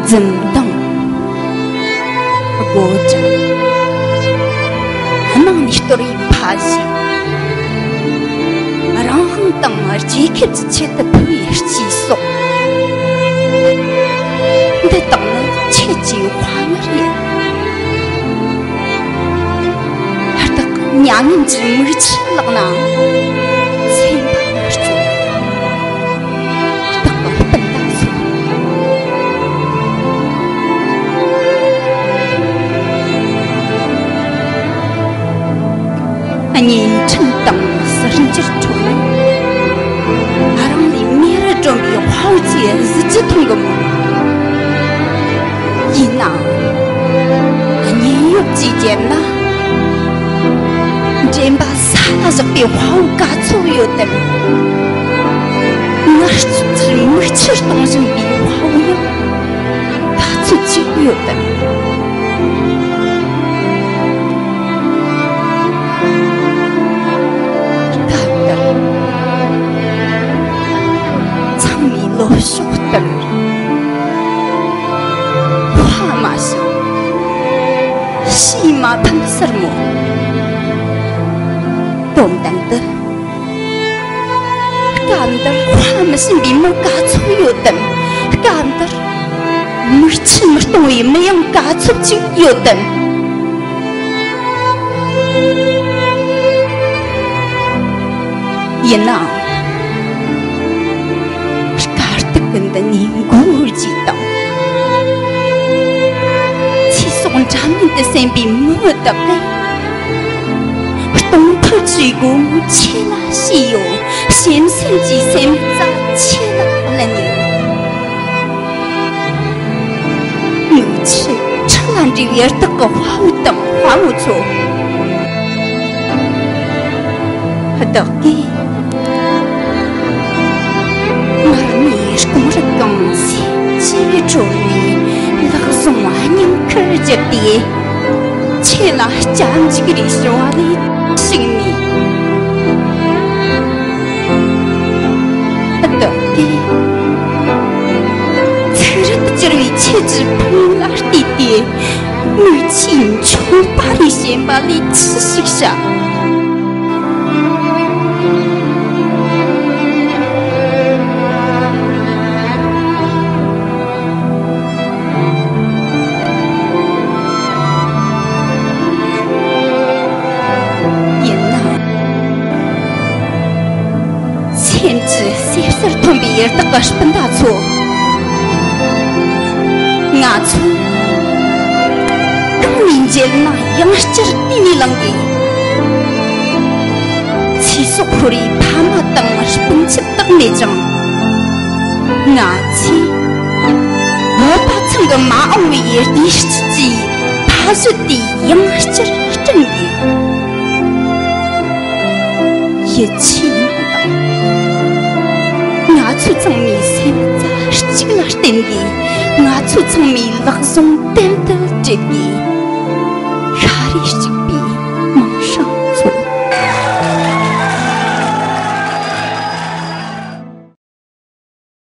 怎等我着还能你多一趴西然后等而几个之前的不也是寄送你等了切记花儿还得娘人只没吃了呢千把二九等了笨大错你趁等死人之中让里面准备好节日之同个一拿你有几件呢这把啥子变好嘎左右的那是只没吃东西变好呀他自己有的老熟的花马上西马喷什么懂等的干的花马上比没嘎错有的干的没吃没东西没样嘎错就有的也那的凝固激动，其送咱们的身边没得嘞，东坡追过切拉西游，先生之身在切拉了你，我吃吃完这边的个花无等花无错，得给。我是刚才记住你，那个送我娘可着的，起来讲这个历史话的心里，得的，此人的这里切只不拉的的，母亲从巴黎先把你吃西上。同别人的个是本大错，俺错，跟民间那样是就是地理冷的，其实可以他们当是本质的那种，俺去，我把整个马奥维尔的实际，他是的样是就是真的，也去。出从米先在是这个是点的，我出从米乐松点的这里，哪里是？